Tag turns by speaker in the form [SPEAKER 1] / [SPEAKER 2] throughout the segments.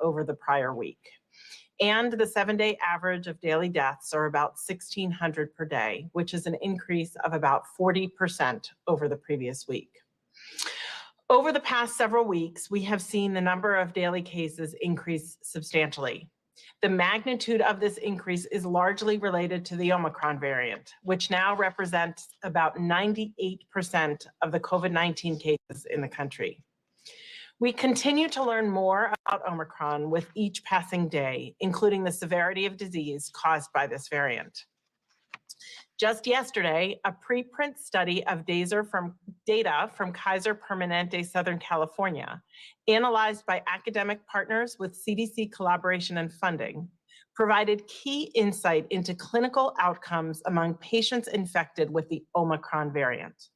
[SPEAKER 1] over the prior week. And the 7-day average of daily deaths are about 1,600 per day, which is an increase of about 40% over the previous week. Over the past several weeks, we have seen the number of daily cases increase substantially. The magnitude of this increase is largely related to the Omicron variant, which now represents about 98% of the COVID-19 cases in the country. We continue to learn more about Omicron with each passing day, including the severity of disease caused by this variant. Just yesterday, a preprint study of data from Kaiser Permanente Southern California, analyzed by academic partners with CDC collaboration and funding, provided key insight into clinical outcomes among patients infected with the Omicron variant.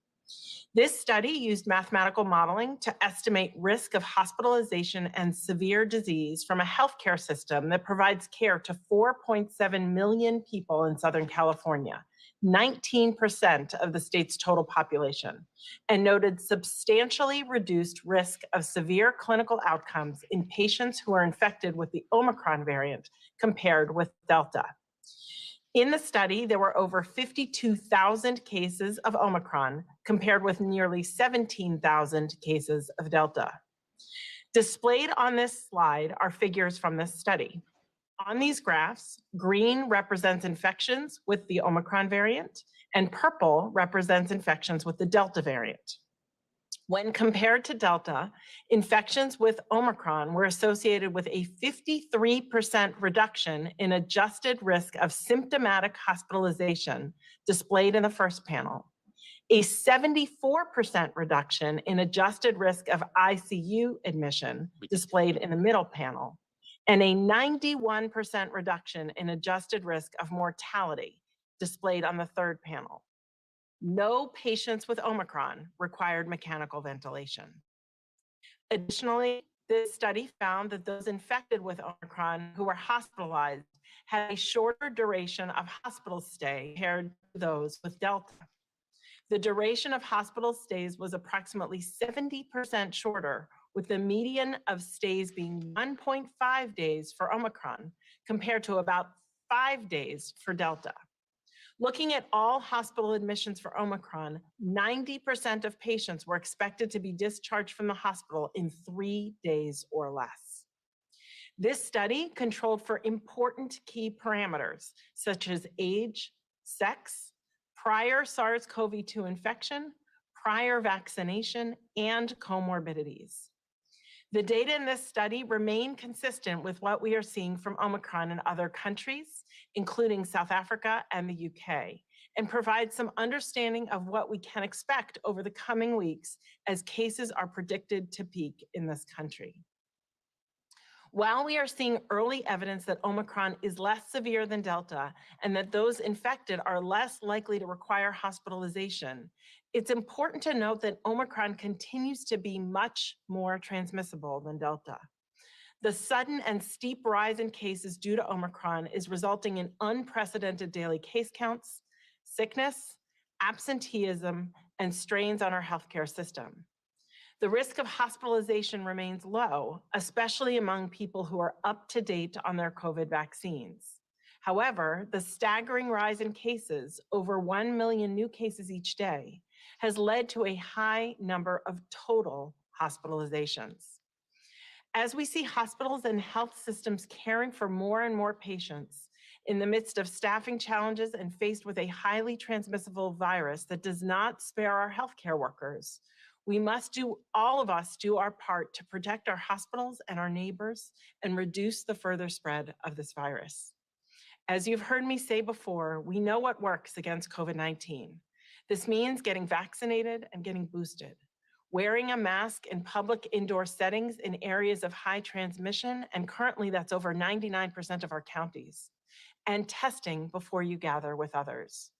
[SPEAKER 1] This study used mathematical modeling to estimate risk of hospitalization and severe disease from a healthcare system that provides care to 4.7 million people in Southern California, 19% of the state's total population, and noted substantially reduced risk of severe clinical outcomes in patients who are infected with the Omicron variant compared with Delta. In the study, there were over 52,000 cases of Omicron compared with nearly 17,000 cases of Delta. Displayed on this slide are figures from this study. On these graphs, green represents infections with the Omicron variant, and purple represents infections with the Delta variant. When compared to Delta, infections with Omicron were associated with a 53% reduction in adjusted risk of symptomatic hospitalization, displayed in the first panel, a 74% reduction in adjusted risk of ICU admission, displayed in the middle panel, and a 91% reduction in adjusted risk of mortality, displayed on the third panel. No patients with Omicron required mechanical ventilation. Additionally, this study found that those infected with Omicron who were hospitalized had a shorter duration of hospital stay compared to those with Delta. The duration of hospital stays was approximately 70% shorter, with the median of stays being 1.5 days for Omicron compared to about 5 days for Delta. Looking at all hospital admissions for Omicron, 90% of patients were expected to be discharged from the hospital in 3 days or less. This study controlled for important key parameters, such as age, sex, prior SARS-CoV-2 infection, prior vaccination, and comorbidities. The data in this study remain consistent with what we are seeing from Omicron in other countries, including South Africa and the UK, and provide some understanding of what we can expect over the coming weeks as cases are predicted to peak in this country. While we are seeing early evidence that Omicron is less severe than Delta and that those infected are less likely to require hospitalization, it's important to note that Omicron continues to be much more transmissible than Delta. The sudden and steep rise in cases due to Omicron is resulting in unprecedented daily case counts, sickness, absenteeism, and strains on our healthcare system. The risk of hospitalization remains low, especially among people who are up to date on their COVID vaccines. However, the staggering rise in cases, over 1 million new cases each day, has led to a high number of total hospitalizations. As we see hospitals and health systems caring for more and more patients in the midst of staffing challenges and faced with a highly transmissible virus that does not spare our healthcare workers, all of us do our part to protect our hospitals and our neighbors and reduce the further spread of this virus. As you've heard me say before, we know what works against COVID-19. This means getting vaccinated and getting boosted, wearing a mask in public indoor settings in areas of high transmission, and currently that's over 99% of our counties, and testing before you gather with others.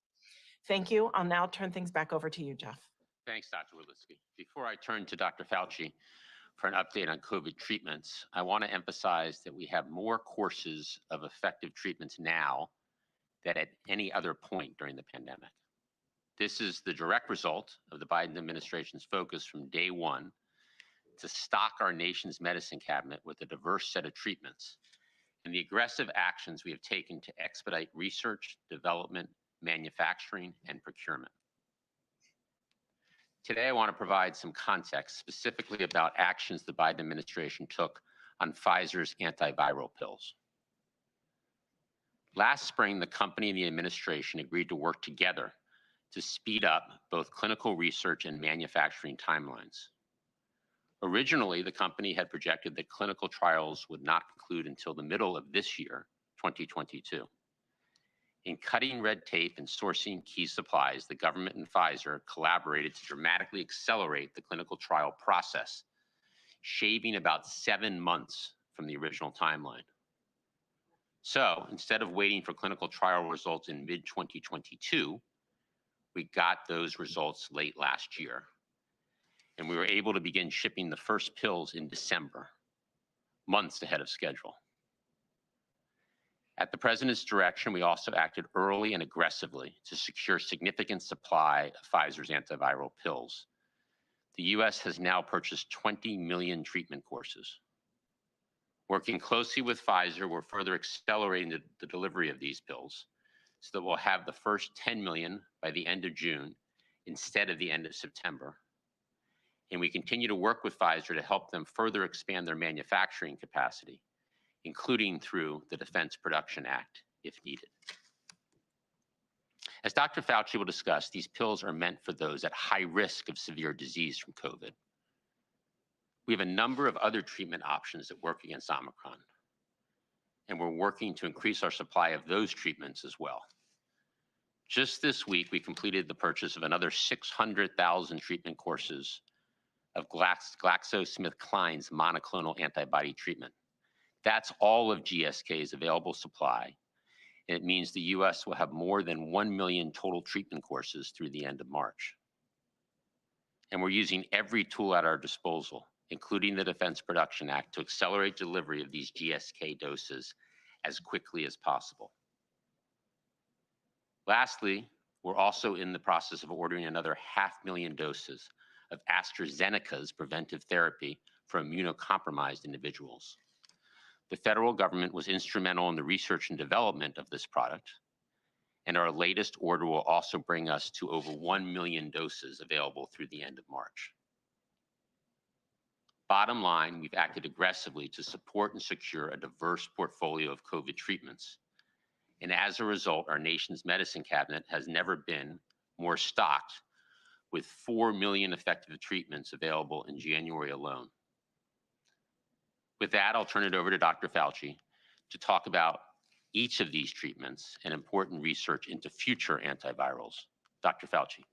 [SPEAKER 1] Thank you. I'll now turn things back over to you, Jeff.
[SPEAKER 2] Thanks, Dr. Walensky. Before I turn to Dr. Fauci for an update on COVID treatments, I want to emphasize that we have more courses of effective treatments now than at any other point during the pandemic. This is the direct result of the Biden administration's focus from day one to stock our nation's medicine cabinet with a diverse set of treatments and the aggressive actions we have taken to expedite research, development, manufacturing, and procurement. Today, I want to provide some context specifically about actions the Biden administration took on Pfizer's antiviral pills. Last spring, the company and the administration agreed to work together to speed up both clinical research and manufacturing timelines. Originally, the company had projected that clinical trials would not conclude until the middle of this year, 2022. In cutting red tape and sourcing key supplies, the government and Pfizer collaborated to dramatically accelerate the clinical trial process, shaving about 7 months from the original timeline. So instead of waiting for clinical trial results in mid-2022, we got those results late last year. And we were able to begin shipping the first pills in December, months ahead of schedule. At the president's direction, we also acted early and aggressively to secure significant supply of Pfizer's antiviral pills. The U.S. has now purchased 20 million treatment courses. Working closely with Pfizer, we're further accelerating the delivery of these pills so that we'll have the first 10 million by the end of June instead of the end of September. And we continue to work with Pfizer to help them further expand their manufacturing capacity, including through the Defense Production Act, if needed. As Dr. Fauci will discuss, these pills are meant for those at high risk of severe disease from COVID. We have a number of other treatment options that work against Omicron, and we're working to increase our supply of those treatments as well. Just this week, we completed the purchase of another 600,000 treatment courses of GlaxoSmithKline's monoclonal antibody treatment. That's all of GSK's available supply, and it means the U.S. will have more than 1 million total treatment courses through the end of March. And we're using every tool at our disposal, including the Defense Production Act, to accelerate delivery of these GSK doses as quickly as possible. Lastly, we're also in the process of ordering another 500,000 doses of AstraZeneca's preventive therapy for immunocompromised individuals. The federal government was instrumental in the research and development of this product, and our latest order will also bring us to over 1 million doses available through the end of March. Bottom line, we've acted aggressively to support and secure a diverse portfolio of COVID treatments. And as a result, our nation's medicine cabinet has never been more stocked, with 4 million effective treatments available in January alone. With that, I'll turn it over to Dr. Fauci to talk about each of these treatments and important research into future antivirals. Dr. Fauci.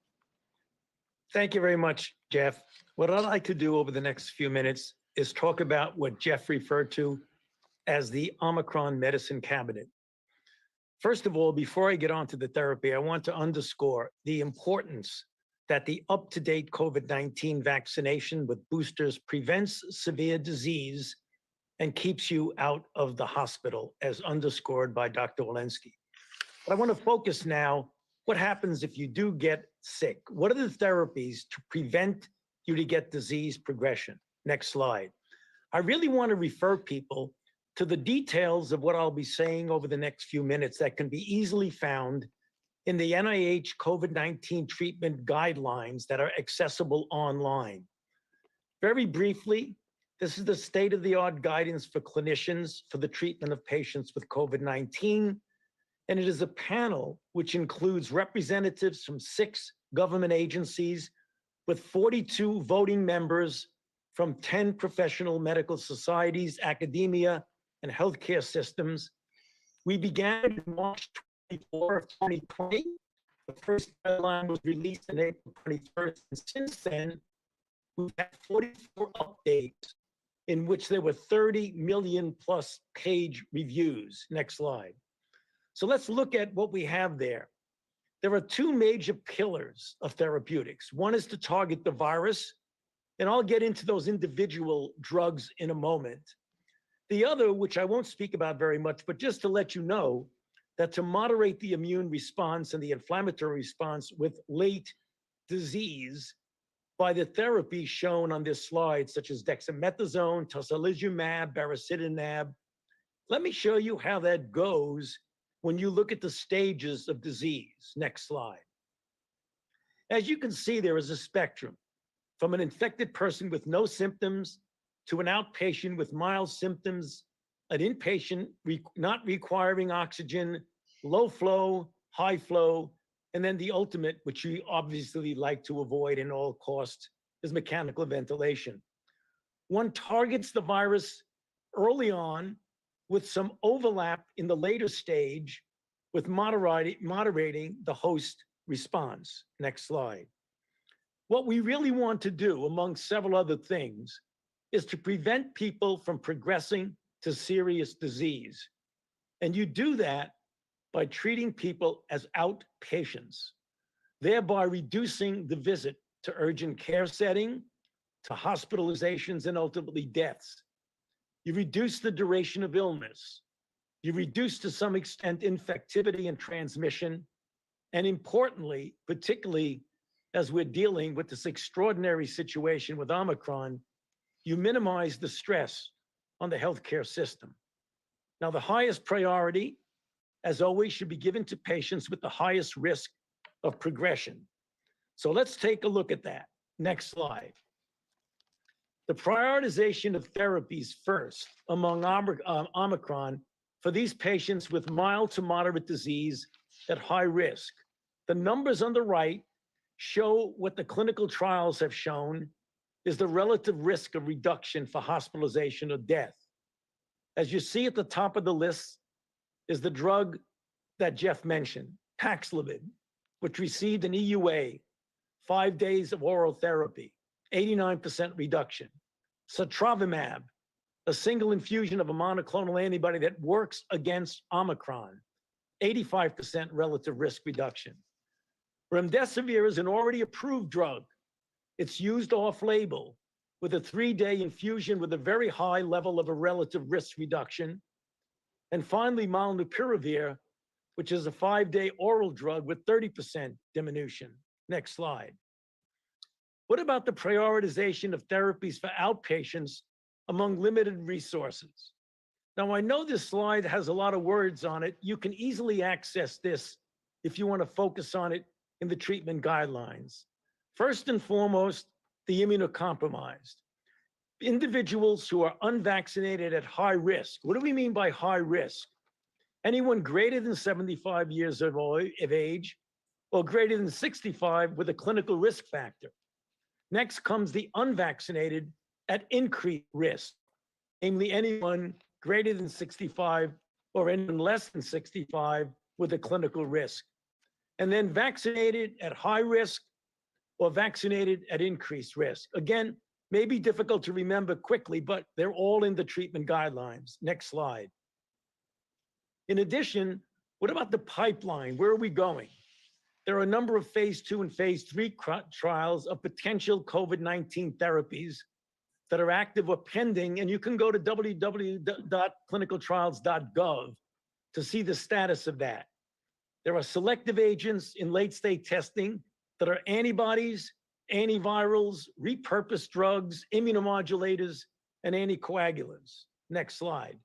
[SPEAKER 3] Thank you very much, Jeff. What I'd like to do over the next few minutes is talk about what Jeff referred to as the Omicron medicine cabinet. First of all, before I get on to the therapy, I want to underscore the importance that the up-to-date COVID-19 vaccination with boosters prevents severe disease and keeps you out of the hospital, as underscored by Dr. Walensky. But I want to focus now, what happens if you do get sick? What are the therapies to prevent you to get disease progression? Next slide. I really want to refer people to the details of what I'll be saying over the next few minutes that can be easily found in the NIH COVID-19 treatment guidelines that are accessible online. Very briefly, this is the state-of-the-art guidance for clinicians for the treatment of patients with COVID-19, and it is a panel which includes representatives from 6 government agencies with 42 voting members from 10 professional medical societies, academia, and healthcare systems. We began in March 24 of 2020. The first guideline was released on April 21st, and since then, we've had 44 updates in which there were 30 million plus page reviews. Next slide. So let's look at what we have there. There are 2 major pillars of therapeutics. One is to target the virus, and I'll get into those individual drugs in a moment. The other, which I won't speak about very much, but just to let you know, that to moderate the immune response and the inflammatory response with late disease, by the therapies shown on this slide, such as dexamethasone, tocilizumab, baricitinib. Let me show you how that goes when you look at the stages of disease. Next slide. As you can see, there is a spectrum from an infected person with no symptoms to an outpatient with mild symptoms, an inpatient not requiring oxygen, low flow, high flow, and then the ultimate, which we obviously like to avoid at all costs, is mechanical ventilation. One targets the virus early on with some overlap in the later stage with moderating the host response. Next slide. What we really want to do, among several other things, is to prevent people from progressing to serious disease. And you do that by treating people as outpatients, thereby reducing the visit to urgent care setting, to hospitalizations, and ultimately deaths. You reduce the duration of illness. You reduce, to some extent, infectivity and transmission. And importantly, particularly as we're dealing with this extraordinary situation with Omicron, you minimize the stress on the healthcare system. Now, the highest priority, as always, should be given to patients with the highest risk of progression. So let's take a look at that. Next slide. The prioritization of therapies first among Omicron for these patients with mild to moderate disease at high risk. The numbers on the right show what the clinical trials have shown is the relative risk of reduction for hospitalization or death. As you see at the top of the list is the drug that Jeff mentioned, Paxlovid, which received an EUA, 5 days of oral therapy, 89% reduction. Sotrovimab, a single infusion of a monoclonal antibody that works against Omicron, 85% relative risk reduction. Remdesivir is an already approved drug. It's used off-label with a 3-day infusion with a very high level of a relative risk reduction. And finally, molnupiravir, which is a 5-day oral drug with 30% diminution. Next slide. What about the prioritization of therapies for outpatients among limited resources? Now, I know this slide has a lot of words on it. You can easily access this if you want to focus on it in the treatment guidelines. First and foremost, the immunocompromised. Individuals who are unvaccinated at high risk. What do we mean by high risk? Anyone greater than 75 years of age or greater than 65 with a clinical risk factor. Next comes the unvaccinated at increased risk, namely anyone greater than 65 or anyone less than 65 with a clinical risk. And then vaccinated at high risk or vaccinated at increased risk. Again, may be difficult to remember quickly, but they're all in the treatment guidelines. Next slide. In addition, what about the pipeline? Where are we going? There are a number of phase 2 and phase 3 trials of potential COVID-19 therapies that are active or pending, and you can go to www.clinicaltrials.gov to see the status of that. There are selective agents in late-stage testing that are antibodies, antivirals, repurposed drugs, immunomodulators, and anticoagulants. Next slide.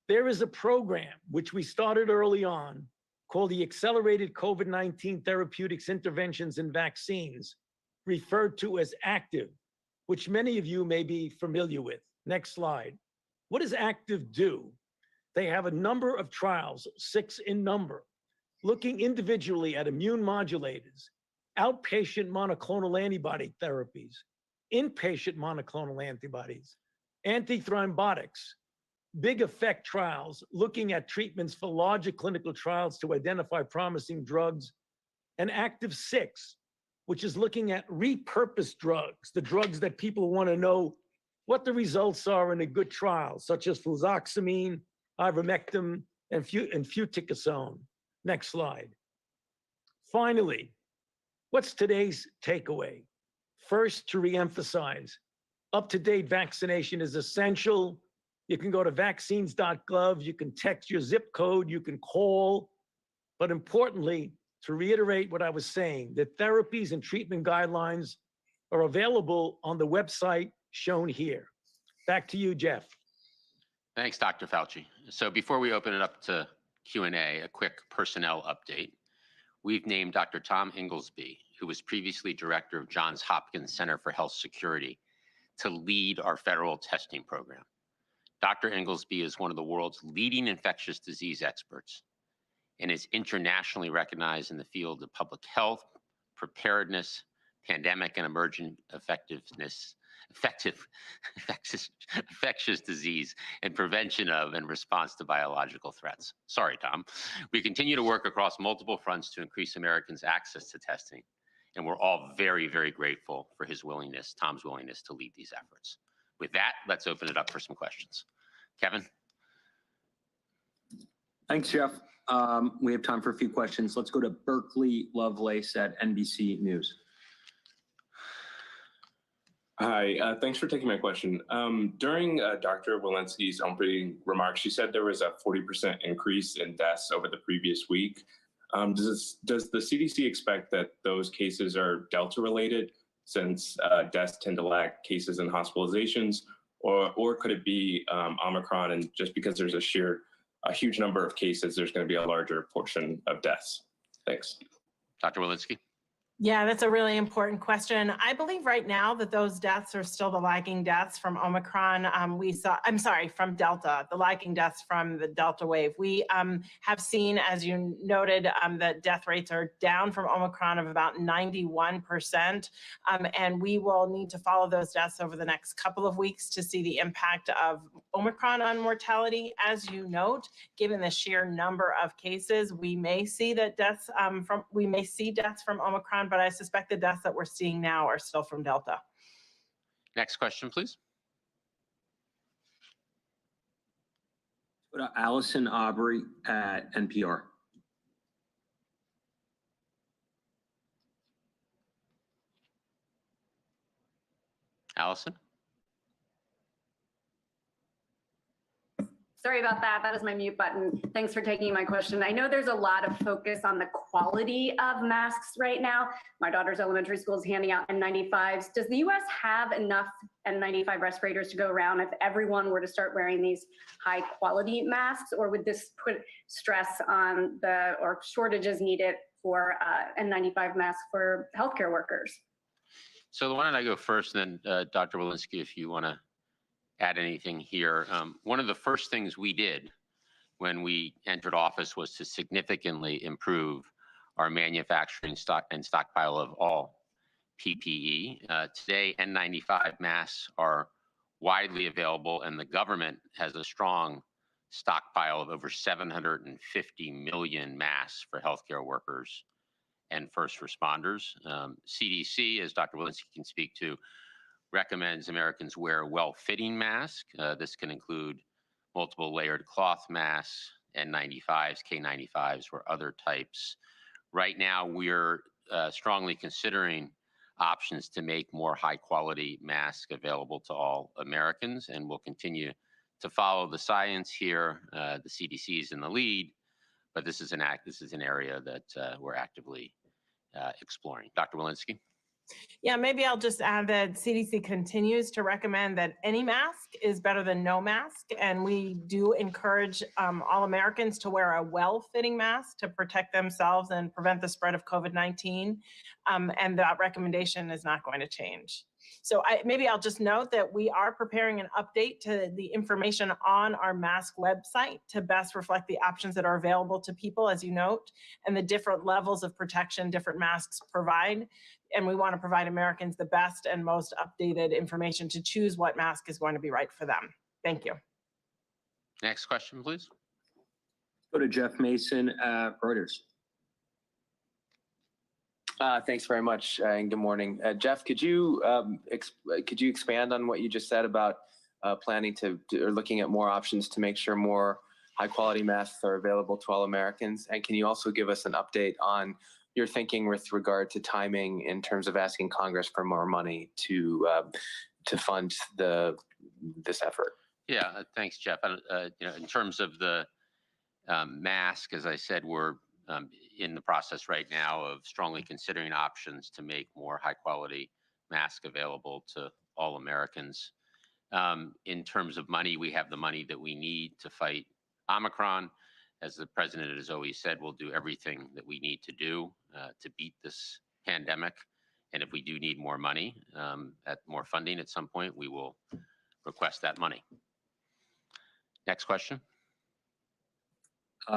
[SPEAKER 3] There is a program which we started early on called the Accelerated COVID-19 Therapeutics Interventions and Vaccines, referred to as ACTIVE, which many of you may be familiar with. Next slide. What does ACTIVE do? They have a number of trials, 6 in number, looking individually at immune modulators, outpatient monoclonal antibody therapies, inpatient monoclonal antibodies, antithrombotics, big effect trials, looking at treatments for larger clinical trials to identify promising drugs, and Active 6, which is looking at repurposed drugs, the drugs that people want to know what the results are in a good trial, such as fluvoxamine, ivermectin, and fluticasone. Next slide. Finally, what's today's takeaway? First, to reemphasize, up-to-date vaccination is essential. You can go to vaccines.gov, you can text your zip code, you can call, but importantly, to reiterate what I was saying, that therapies and treatment guidelines are available on the website shown here. Back to you, Jeff.
[SPEAKER 2] Thanks, Dr. Fauci. So before we open it up to Q&A, a quick personnel update. We've named Dr. Tom Inglesby, who was previously director of Johns Hopkins Center for Health Security, to lead our federal testing program. Dr. Inglesby is one of the world's leading infectious disease experts and is internationally recognized in the field of public health, preparedness, pandemic and emergent infectious disease and prevention of and response to biological threats. Sorry, Tom. We continue to work across multiple fronts to increase Americans' access to testing, and we're all very, very grateful for his willingness, Tom's willingness to lead these efforts. With that, let's open it up for some questions. Kevin?
[SPEAKER 4] Thanks, Jeff. We have time for a few questions. Let's go to Berkeley Lovelace at NBC News.
[SPEAKER 5] Hi, thanks for taking my question. During Dr. Walensky's opening remarks, she said there was a 40% increase in deaths over the previous week. Does the CDC expect that those cases are Delta related, since deaths tend to lag cases and hospitalizations, or could it be Omicron, and just because there's a huge number of cases, there's going to be a larger portion of deaths? Thanks.
[SPEAKER 2] Dr. Walensky?
[SPEAKER 1] Yeah, that's a really important question. I believe right now that those deaths are still the lagging deaths from Omicron. From Delta, the lagging deaths from the Delta wave. We have seen, as you noted, that death rates are down from Omicron of about 91%. And we will need to follow those deaths over the next couple of weeks to see the impact of Omicron on mortality. As you note, given the sheer number of cases, we may see that deaths from Omicron, but I suspect the deaths that we're seeing now are still from Delta.
[SPEAKER 2] Next question, please.
[SPEAKER 4] Go to Allison Aubrey at NPR.
[SPEAKER 2] Allison?
[SPEAKER 6] Sorry about that. That is my mute button. Thanks for taking my question. I know there's a lot of focus on the quality of masks right now. My daughter's elementary school is handing out N95s. Does the U.S. have enough N95 respirators to go around if everyone were to start wearing these high quality masks, or would this put stress on or shortages needed for N95 masks for healthcare workers?
[SPEAKER 2] So why don't I go first, and then Dr. Walensky, if you want to add anything here. One of the first things we did when we entered office was to significantly improve our manufacturing stock and stockpile of all PPE. Today, N95 masks are widely available, and the government has a strong stockpile of over 750 million masks for healthcare workers and first responders. CDC, as Dr. Walensky can speak to, recommends Americans wear a well-fitting mask. This can include multiple layered cloth masks, N95s, K95s, or other types. Right now, we're strongly considering options to make more high-quality masks available to all Americans, and we'll continue to follow the science here. The CDC is in the lead, but this is an area that we're actively exploring. Dr. Walensky?
[SPEAKER 1] Yeah, maybe I'll just add that CDC continues to recommend that any mask is better than no mask. And we do encourage all Americans to wear a well-fitting mask to protect themselves and prevent the spread of COVID-19. And that recommendation is not going to change. So maybe I'll just note that we are preparing an update to the information on our mask website to best reflect the options that are available to people, as you note, and the different levels of protection different masks provide. And we want to provide Americans the best and most updated information to choose what mask is going to be right for them. Thank you.
[SPEAKER 2] Next question, please.
[SPEAKER 4] Go to Jeff Mason at Reuters.
[SPEAKER 7] Thanks very much, and good morning. Jeff, could you expand on what you just said about planning or looking at more options to make sure more high-quality masks are available to all Americans? And can you also give us an update on your thinking with regard to timing in terms of asking Congress for more money to fund this effort?
[SPEAKER 2] Yeah, thanks, Jeff. In terms of the mask, as I said, we're in the process right now of strongly considering options to make more high-quality mask available to all Americans. In terms of money, we have the money that we need to fight Omicron. As the president has always said, we'll do everything that we need to do to beat this pandemic. And if we do need more money, more funding at some point, we will request that money. Next question.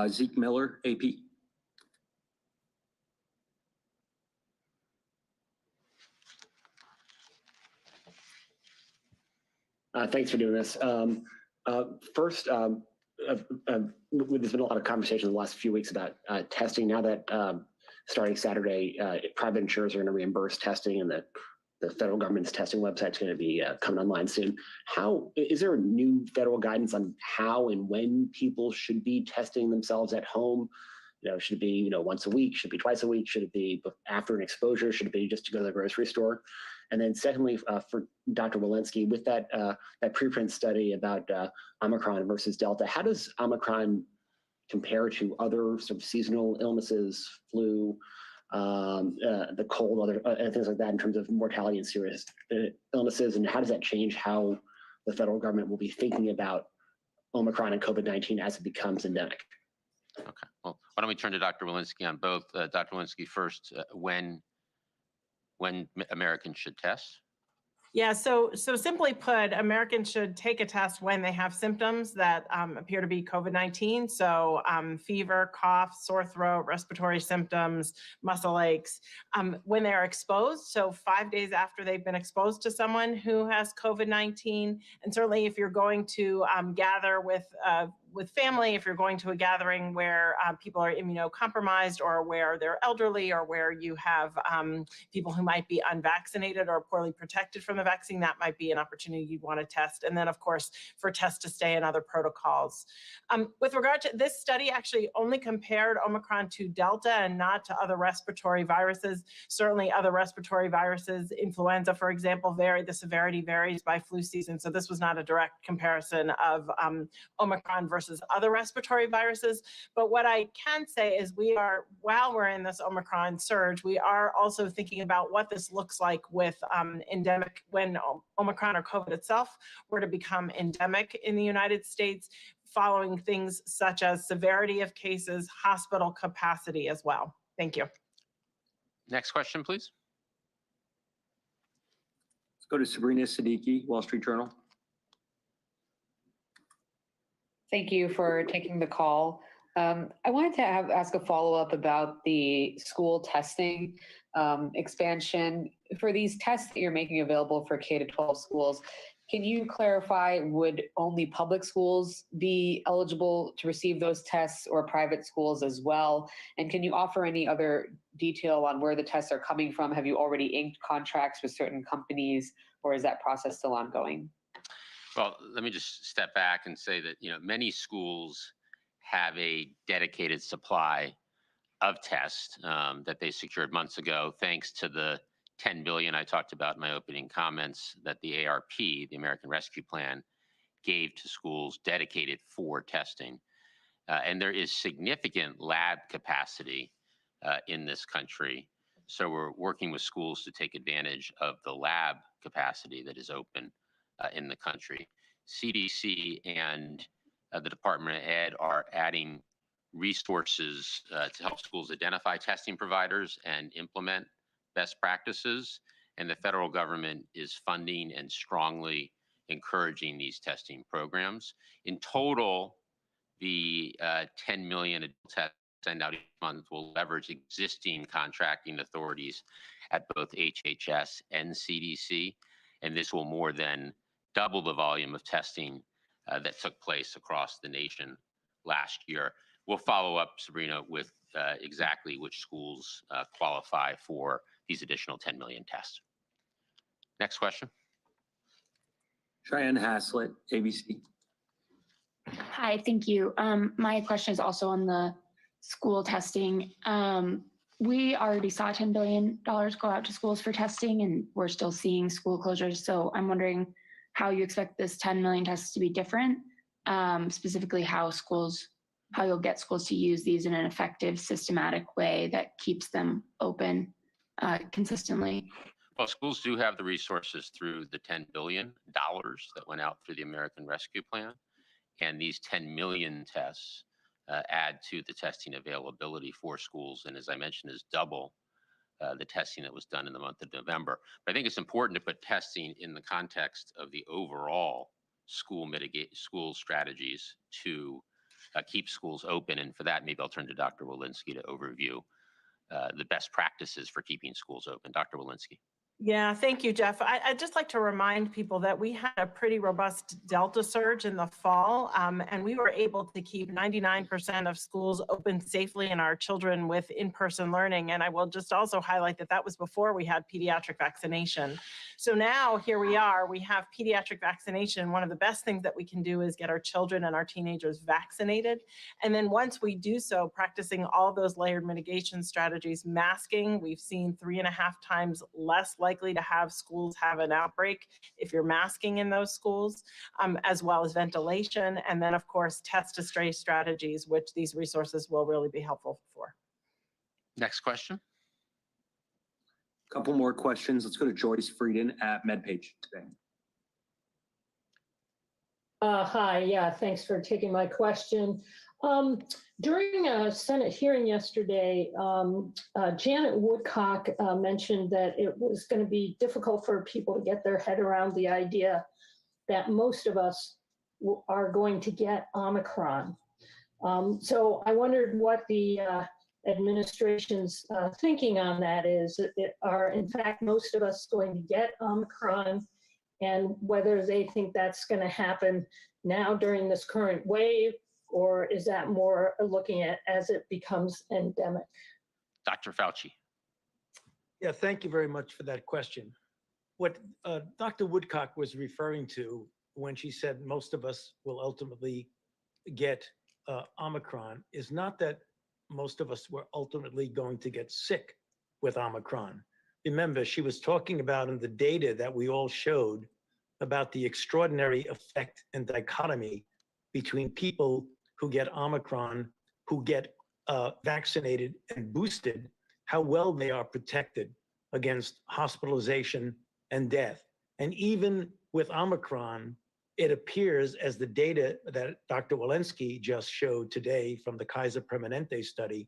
[SPEAKER 4] Zeke Miller, AP.
[SPEAKER 8] Thanks for doing this. First, there's been a lot of conversation in the last few weeks about testing. Now that starting Saturday, private insurers are going to reimburse testing, and the federal government's testing website is going to be coming online soon. Is there a new federal guidance on how and when people should be testing themselves at home? Should it be once a week? Should it be twice a week? Should it be after an exposure? Should it be just to go to the grocery store? And then secondly, for Dr. Walensky, with that preprint study about Omicron versus Delta, how does Omicron compare to other sort of seasonal illnesses, flu, the cold, and things like that in terms of mortality and serious illnesses? And how does that change how the federal government will be thinking about Omicron and COVID-19 as it becomes endemic?
[SPEAKER 2] Okay, well, why don't we turn to Dr. Walensky on both. Dr. Walensky first, when Americans should test?
[SPEAKER 1] Yeah, so simply put, Americans should take a test when they have symptoms that appear to be COVID-19. So fever, cough, sore throat, respiratory symptoms, muscle aches, when they're exposed. So 5 days after they've been exposed to someone who has COVID-19. And certainly if you're going to gather with family, if you're going to a gathering where people are immunocompromised, or where they're elderly, or where you have people who might be unvaccinated or poorly protected from the vaccine, that might be an opportunity you'd want to test. And then, of course, for test to stay and other protocols. With regard to this study, actually only compared Omicron to Delta and not to other respiratory viruses. Certainly other respiratory viruses, influenza, for example, the severity varies by flu season. So this was not a direct comparison of Omicron versus other respiratory viruses. But what I can say is while we're in this Omicron surge, we are also thinking about what this looks like with endemic, when Omicron or COVID itself were to become endemic in the United States, following things such as severity of cases, hospital capacity as well. Thank you.
[SPEAKER 2] Next question, please.
[SPEAKER 4] Let's go to Sabrina Siddiqui, Wall Street Journal.
[SPEAKER 9] Thank you for taking the call. I wanted to ask a follow-up about the school testing expansion. For these tests that you're making available for K-12 schools, can you clarify, would only public schools be eligible to receive those tests, or private schools as well? And can you offer any other detail on where the tests are coming from? Have you already inked contracts with certain companies, or is that process still ongoing?
[SPEAKER 2] Well, let me just step back and say that many schools have a dedicated supply of tests that they secured months ago, thanks to the $10 billion I talked about in my opening comments that the ARP, the American Rescue Plan, gave to schools dedicated for testing. And there is significant lab capacity in this country. So we're working with schools to take advantage of the lab capacity that is open in the country. CDC and the Department of Ed are adding resources to help schools identify testing providers and implement best practices. And the federal government is funding and strongly encouraging these testing programs. In total, the 10 million tests sent out each month will leverage existing contracting authorities at both HHS and CDC. And this will more than double the volume of testing that took place across the nation last year. We'll follow up, Sabrina, with exactly which schools qualify for these additional 10 million tests. Next question.
[SPEAKER 4] Cheyenne Haslett, ABC.
[SPEAKER 10] Hi, thank you. My question is also on the school testing. We already saw $10 billion go out to schools for testing, and we're still seeing school closures. So I'm wondering how you expect this 10 million tests to be different, specifically how you'll get schools to use these in an effective, systematic way that keeps them open consistently.
[SPEAKER 2] Well, schools do have the resources through the $10 billion that went out through the American Rescue Plan. And these 10 million tests add to the testing availability for schools. And as I mentioned, is double the testing that was done in the month of November. But I think it's important to put testing in the context of the overall school strategies to keep schools open. And for that, maybe I'll turn to Dr. Walensky to overview the best practices for keeping schools open. Dr. Walensky.
[SPEAKER 1] Yeah, thank you, Jeff. I'd just like to remind people that we had a pretty robust Delta surge in the fall, and we were able to keep 99% of schools open safely and our children with in-person learning. And I will just also highlight that that was before we had pediatric vaccination. So now here we are, we have pediatric vaccination. One of the best things that we can do is get our children and our teenagers vaccinated. And then once we do so, practicing all those layered mitigation strategies, masking, we've seen 3.5 times less likely to have schools have an outbreak if you're masking in those schools, as well as ventilation. And then of course, test to stray strategies, which these resources will really be helpful for.
[SPEAKER 2] Next question.
[SPEAKER 4] Couple more questions. Let's go to Joyce Frieden at MedPage today.
[SPEAKER 11] Hi, yeah, thanks for taking my question. During a Senate hearing yesterday, Janet Woodcock mentioned that it was going to be difficult for people to get their head around the idea that most of us are going to get Omicron. So I wondered what the administration's thinking on that is. Are in fact most of us going to get Omicron, and whether they think that's going to happen now during this current wave, or is that more looking at as it becomes endemic?
[SPEAKER 2] Dr. Fauci.
[SPEAKER 3] Yeah, thank you very much for that question. What Dr. Woodcock was referring to when she said most of us will ultimately get Omicron is not that most of us were ultimately going to get sick with Omicron. Remember, she was talking about in the data that we all showed about the extraordinary effect and dichotomy between people who get Omicron, who get vaccinated and boosted, how well they are protected against hospitalization and death. And even with Omicron, it appears, as the data that Dr. Walensky just showed today from the Kaiser Permanente study,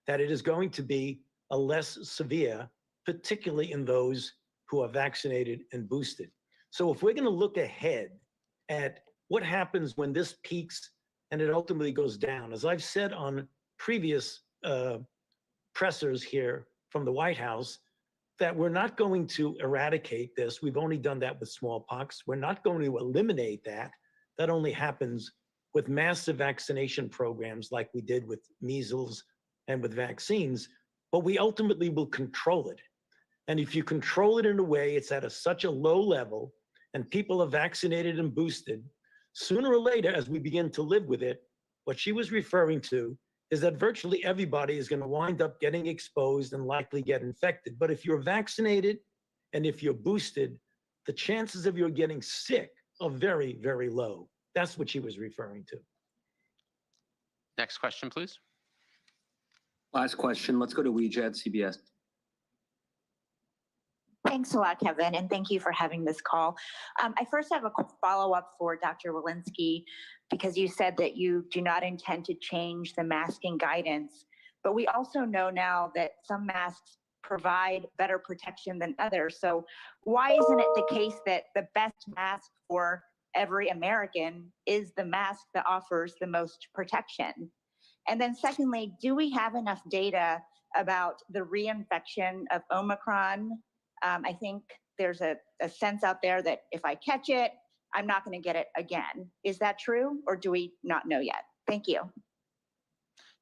[SPEAKER 3] that it is going to be a less severe, particularly in those who are vaccinated and boosted. So if we're going to look ahead at what happens when this peaks and it ultimately goes down, as I've said on previous pressers here from the White House, that we're not going to eradicate this. We've only done that with smallpox. We're not going to eliminate that. That only happens with massive vaccination programs like we did with measles and with vaccines, but we ultimately will control it. And if you control it in a way, it's at such a low level and people are vaccinated and boosted, sooner or later, as we begin to live with it, what she was referring to is that virtually everybody is going to wind up getting exposed and likely get infected. But if you're vaccinated and if you're boosted, the chances of you getting sick are very, very low. That's what she was referring to.
[SPEAKER 2] Next question, please.
[SPEAKER 4] Last question. Let's go to Weijia at CBS.
[SPEAKER 12] Thanks a lot, Kevin, and thank you for having this call. I first have a follow-up for Dr. Walensky, because you said that you do not intend to change the masking guidance, but we also know now that some masks provide better protection than others. So why isn't it the case that the best mask for every American is the mask that offers the most protection? And then secondly, do we have enough data about the reinfection of Omicron? I think there's a sense out there that if I catch it, I'm not going to get it again. Is that true, or do we not know yet? Thank you.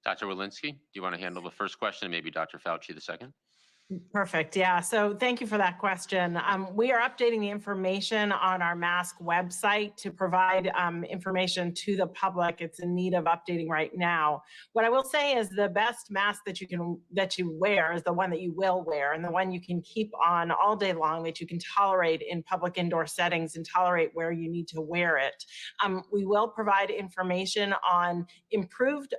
[SPEAKER 2] Dr. Walensky, do you want to handle the first question and maybe Dr. Fauci the second?
[SPEAKER 1] Perfect. Yeah. So thank you for that question. We are updating the information on our mask website to provide information to the public. It's in need of updating right now. What I will say is the best mask that you wear is the one that you will wear, and the one you can keep on all day long, that you can tolerate in public indoor settings and tolerate where you need to wear it. We will provide information on improved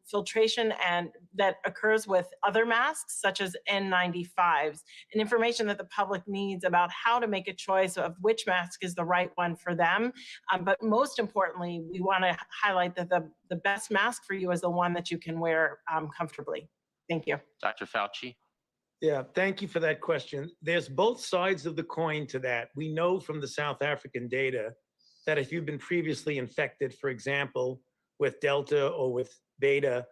[SPEAKER 1] filtration and that occurs with other masks such as N95 N95s, and information that the public needs about how to make a choice of which mask is the right one for them. But most importantly, we want to highlight that the best mask for you is the one that you can wear comfortably. Thank you.
[SPEAKER 2] Dr. Fauci?
[SPEAKER 3] Yeah, thank you for that question. There's both sides of the coin to that. We know from the South African data that if you've been previously infected, for example, with Delta or with Beta,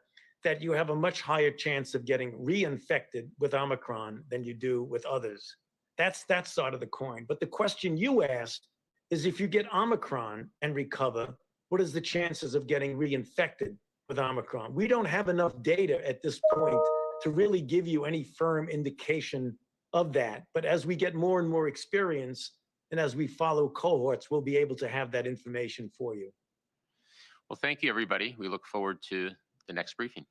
[SPEAKER 3] that you have a much higher chance of getting reinfected with Omicron than you do with others. That's that side of the coin. But the question you asked is, if you get Omicron and recover, what is the chances of getting reinfected with Omicron? We don't have enough data at this point to really give you any firm indication of that. But as we get more and more experience, and as we follow cohorts, we'll be able to have that information for you.
[SPEAKER 2] Well, thank you, everybody. We look forward to the next briefing.